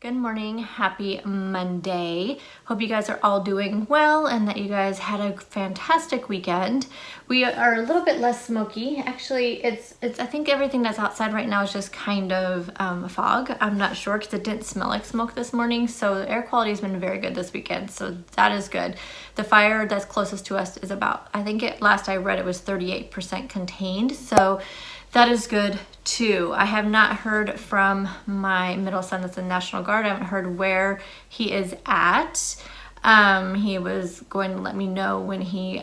Good morning, happy Monday. Hope you guys are all doing well and that you guys had a fantastic weekend. We are a little bit less smoky. Actually, I think everything that's outside right now is just kind of fog. I'm not sure because it didn't smell like smoke this morning. So the air quality has been very good this weekend. So that is good. The fire that's closest to us is about, last I read it was 38% contained. So that is good too. I have not heard from my middle son that's in National Guard. I haven't heard where he is at. He was going to let me know when he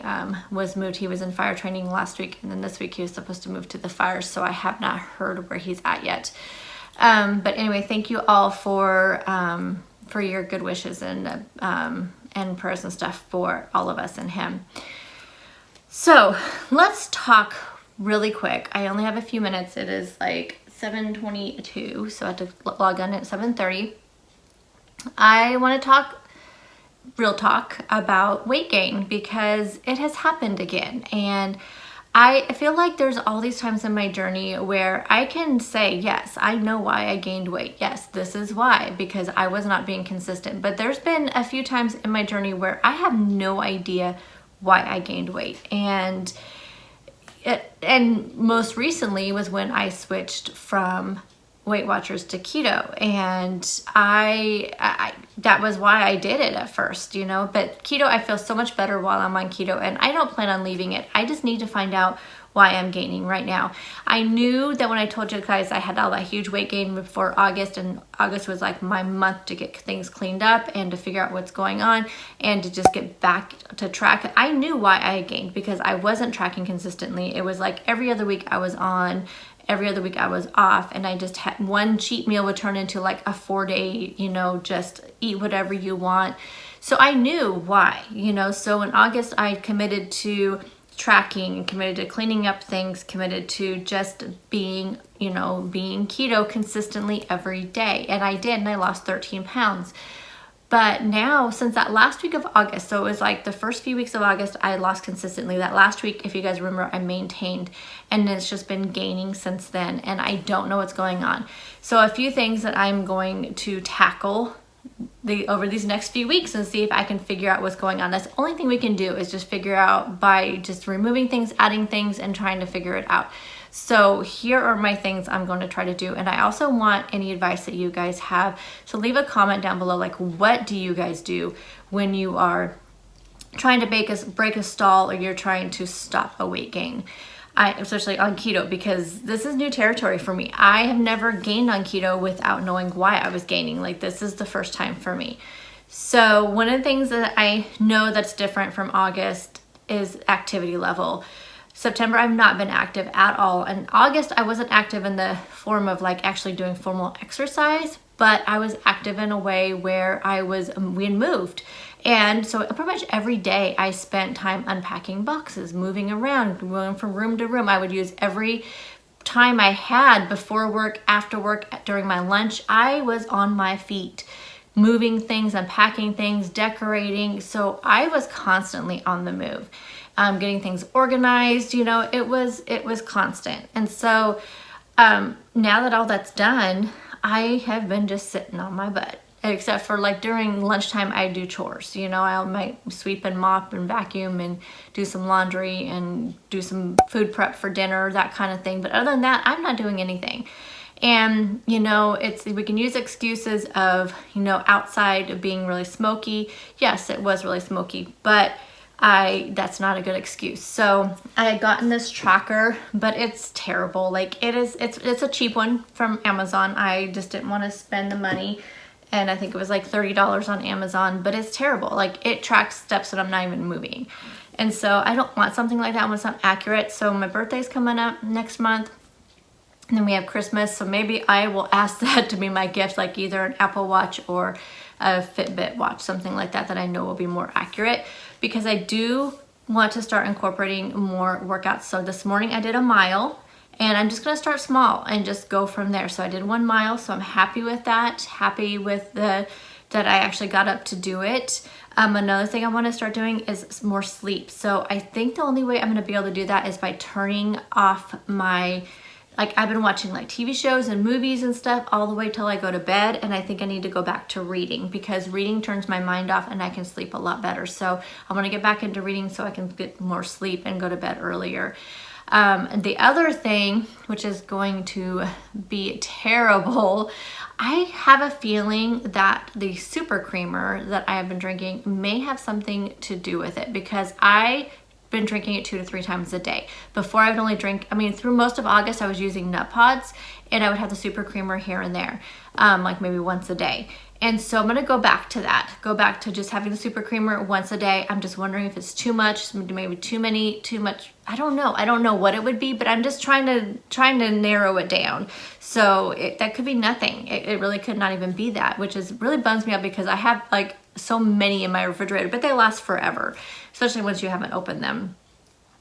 was moved. He was in fire training last week, and then this week he was supposed to move to the fire, so I have not heard where he's at yet. But anyway, thank you all for your good wishes and prayers and stuff for all of us and him. So let's talk really quick. I only have a few minutes. It is like 7:22, so I have to log on at 7:30. I want to talk real talk about weight gain because it has happened again, and I feel like there's all these times in my journey where I can say, yes, I know why I gained weight. Yes, this is why, because I was not being consistent. But there's been a few times in my journey where I have no idea why I gained weight. And most recently was when I switched from Weight Watchers to keto, and I that was why I did it at first, but keto, I feel so much better while I'm on keto, and I don't plan on leaving it. I just need to find out why I'm gaining right now. I knew that when I told you guys I had all that huge weight gain before August, and August was like my month to get things cleaned up and to figure out what's going on and to just get back to track. I knew why I gained because I wasn't tracking consistently. It was like every other week I was on, every other week I was off, and I just had one cheat meal would turn into like a 4-day, just eat whatever you want. So I knew why, so in August I committed to tracking, committed to cleaning up things, committed to just being keto consistently every day. And I did, and I lost 13 pounds. But now, since that last week of August, so it was like the first few weeks of August, I lost consistently. That last week, if you guys remember, I maintained, and it's just been gaining since then, and I don't know what's going on. So a few things that I'm going to tackle over these next few weeks and see if I can figure out what's going on. That's the only thing we can do is just figure out by just removing things, adding things, and trying to figure it out. So here are my things I'm going to try to do. And I also want any advice that you guys have. So leave a comment down below, like, what do you guys do when you are trying to break a stall, or you're trying to stop a weight gain? Especially on keto, because this is new territory for me. I have never gained on keto without knowing why I was gaining. Like, this is the first time for me. So one of the things that I know that's different from August is activity level. September, I've not been active at all. And August, I wasn't active in the form of like actually doing formal exercise, but I was active in a way where we had moved. And so pretty much every day I spent time unpacking boxes, moving around, going from room to room. I would use every time I had before work, after work, during my lunch. I was on my feet, moving things, unpacking things, decorating. So I was constantly on the move, getting things organized. It was constant. And so now that all that's done, I have been just sitting on my butt. Except for like during lunchtime, I do chores. I might sweep and mop and vacuum and do some laundry and do some food prep for dinner, that kind of thing. But other than that, I'm not doing anything. And we can use excuses of outside being really smoky. Yes, it was really smoky, but that's not a good excuse. So I had gotten this tracker, but it's terrible. Like, it's a cheap one from Amazon. I just didn't want to spend the money. And I think it was like $30 on Amazon, but it's terrible. Like, it tracks steps that I'm not even moving. And so I don't want something like that when it's not accurate. So my birthday's coming up next month, and then we have Christmas. So maybe I will ask that to be my gift, like either an Apple Watch or a Fitbit watch, something like that I know will be more accurate, because I do want to start incorporating more workouts. So this morning I did a mile. And I'm just gonna start small and just go from there. So I did 1 mile, so I'm happy with that. Happy with that I actually got up to do it. Another thing I wanna start doing is more sleep. So I think the only way I'm gonna be able to do that is by turning off my like I've been watching like TV shows and movies and stuff all the way till I go to bed, and I think I need to go back to reading because reading turns my mind off and I can sleep a lot better. So I want to get back into reading so I can get more sleep and go to bed earlier. The other thing, which is going to be terrible, I have a feeling that the super creamer that I have been drinking may have something to do with it, because I've been drinking it 2 to 3 times a day. Before I would only drink, I mean, through most of August I was using nut pods, and I would have the super creamer here and there, like maybe once a day. And so I'm gonna go back to that, go back to just having the super creamer once a day. I'm just wondering if it's too much, maybe too much. I don't know what it would be, but I'm just trying to narrow it down. So that could be nothing. It really could not even be that, which is really bums me out because I have like so many in my refrigerator, but they last forever, especially once you haven't opened them.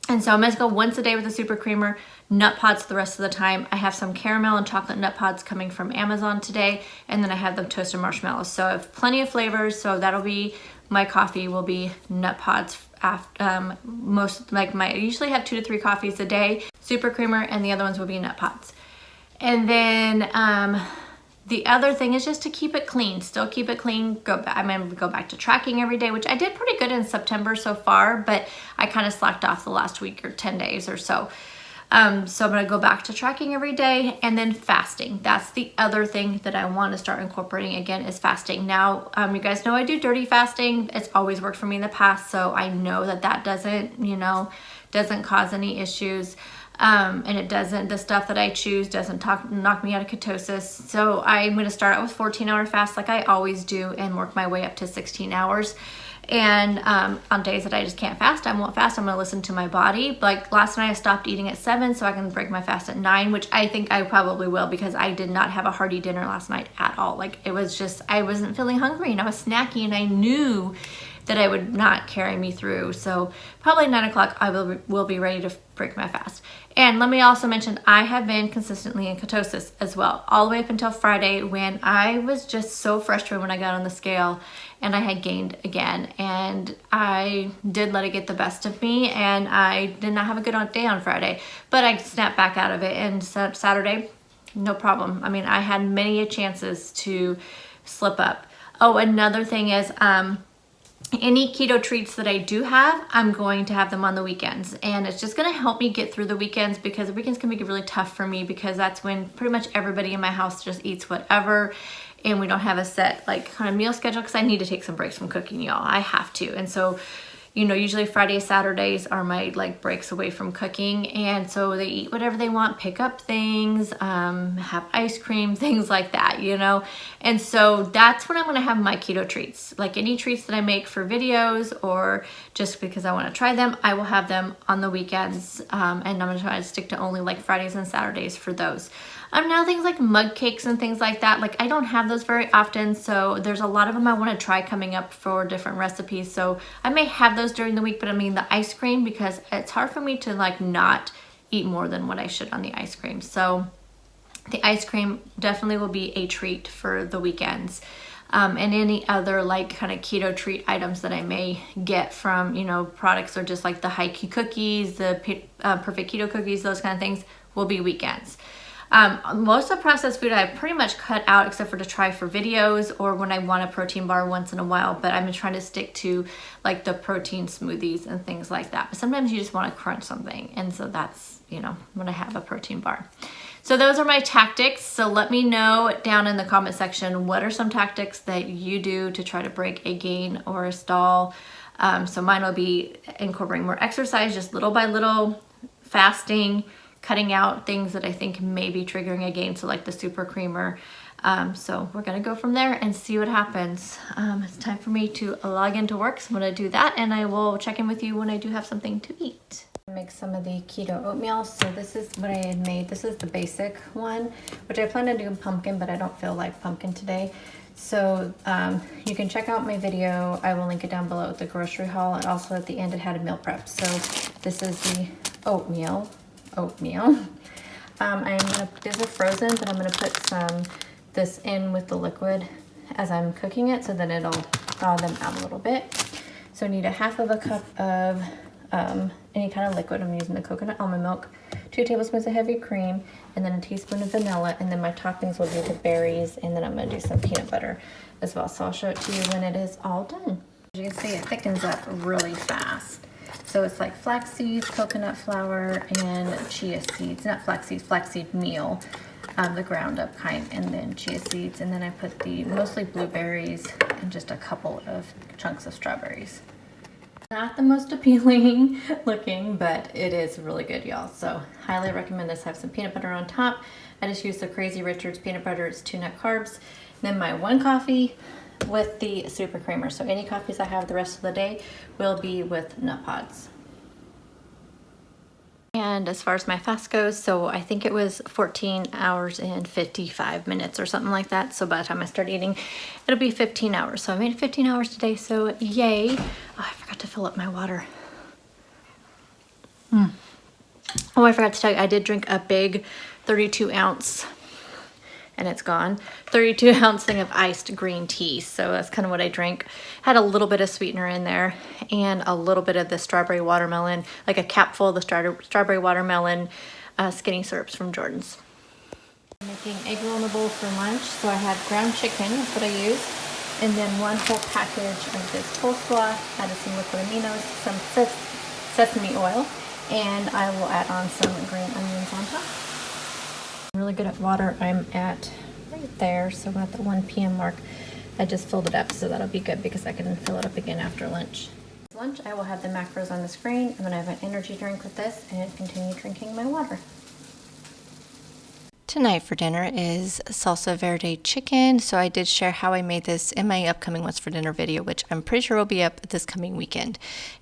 And so I'm gonna go once a day with the super creamer, nut pods the rest of the time. I have some caramel and chocolate nut pods coming from Amazon today, and then I have the toasted marshmallows. So I have plenty of flavors, so that'll be, my coffee will be nut pods. I usually have 2 to 3 coffees a day, super creamer, and the other ones will be nut pods. And then the other thing is just to keep it clean, still keep it clean. I'm gonna go back to tracking every day, which I did pretty good in September so far, but I kind of slacked off the last week or 10 days or so. So I'm gonna go back to tracking every day, and then fasting. That's the other thing that I want to start incorporating again, is fasting. Now, you guys know I do dirty fasting. It's always worked for me in the past, so I know that doesn't cause any issues. And it doesn't, the stuff that I choose doesn't knock me out of ketosis. So I'm going to start out with 14-hour fast like I always do and work my way up to 16 hours. And on days that I just can't fast, I won't fast. I'm going to listen to my body. Like last night I stopped eating at 7 so I can break my fast at 9, which I think I probably will because I did not have a hearty dinner last night at all. Like it was just, I wasn't feeling hungry and I was snacky, and I knew that I would not carry me through. So probably 9 o'clock I will be ready to break my fast. And let me also mention, I have been consistently in ketosis as well, all the way up until Friday, when I was just so frustrated when I got on the scale and I had gained again. And I did let it get the best of me, and I did not have a good day on Friday, but I snapped back out of it. And Saturday, no problem. I mean, I had many chances to slip up. Oh, another thing is, any keto treats that I do have, I'm going to have them on the weekends, and it's just going to help me get through the weekends, because the weekends can make it really tough for me, because that's when pretty much everybody in my house just eats whatever, and we don't have a set like kind of meal schedule, because I need to take some breaks from cooking, y'all. I have to. And so, you know, usually Fridays, Saturdays are my like breaks away from cooking, and so they eat whatever they want, pick up things, have ice cream, things like that, you know. And so that's when I'm gonna have my keto treats. Like any treats that I make for videos or just because I wanna try them, I will have them on the weekends, and I'm gonna try to stick to only like Fridays and Saturdays for those. Now things like mug cakes and things like that, like I don't have those very often, so there's a lot of them I want to try coming up for different recipes, so I may have those during the week. But I mean the ice cream, because it's hard for me to like not eat more than what I should on the ice cream, so the ice cream definitely will be a treat for the weekends. And any other like kind of keto treat items that I may get from, you know, products, or just like the high Q cookies, the perfect keto cookies, those kind of things will be weekends. Most of the processed food I've pretty much cut out, except for to try for videos or when I want a protein bar once in a while, but I've been trying to stick to like the protein smoothies and things like that. But sometimes you just want to crunch something, and so that's, you know, when I have a protein bar. So those are my tactics. So let me know down in the comment section, what are some tactics that you do to try to break a gain or a stall. So mine will be incorporating more exercise, just little by little, fasting, cutting out things that I think may be triggering a gain, so like the super creamer. So we're gonna go from there and see what happens. It's time for me to log into work, so I'm gonna do that, and I will check in with you when I do have something to eat. Make some of the keto oatmeal. So this is what I had made. This is the basic one, which I plan on doing pumpkin, but I don't feel like pumpkin today. So you can check out my video. I will link it down below at the grocery haul, and also at the end it had a meal prep. So this is the oatmeal. These are frozen, but I'm gonna put this in with the liquid as I'm cooking it, so then it'll thaw them out a little bit. So I need a half of a cup of any kind of liquid. I'm using the coconut almond milk, 2 tablespoons of heavy cream, and then a teaspoon of vanilla, and then my toppings will be the berries, and then I'm gonna do some peanut butter as well. So I'll show it to you when it is all done. As you can see, it thickens up really fast. So it's like flax seeds, coconut flour, and chia seeds. Not flax seeds, flaxseed meal, the ground up kind, and then chia seeds. And then I put the mostly blueberries and just a couple of chunks of strawberries. Not the most appealing looking, but it is really good, y'all. So highly recommend this. Have some peanut butter on top. I just use the Crazy Richards peanut butter. It's 2 nut carbs. Then my 1 coffee with the super creamer. So any coffees I have the rest of the day will be with nut pods. And as far as my fast goes, so I think it was 14 hours and 55 minutes or something like that. So by the time I start eating, it'll be 15 hours. So I made 15 hours today, so yay. Oh, I forgot to fill up my water. Oh, I forgot to tell you, I did drink a big 32 ounce, and it's gone, 32 ounce thing of iced green tea. So that's kind of what I drank. Had a little bit of sweetener in there and a little bit of the strawberry watermelon, like a cap full of the strawberry watermelon skinny syrups from Jordan's. I'm making egg roll in a bowl for lunch. So I had ground chicken, that's what I used, and then 1 whole package of this coleslaw, added some liquid aminos, some sesame oil, and I will add on some green onions on top. I'm really good at water. I'm at right there, so we're at the 1 p.m. mark. I just filled it up, so that'll be good because I can fill it up again after lunch. Lunch, I will have the macros on the screen. I'm gonna have an energy drink with this and continue drinking my water. Tonight for dinner is salsa verde chicken. So I did share how I made this in my upcoming What's for Dinner video, which I'm pretty sure will be up this coming weekend.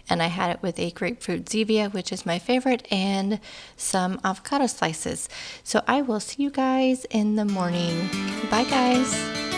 And I had it with a grapefruit zevia, which is my favorite, and some avocado slices. So I will see you guys in the morning. Bye guys.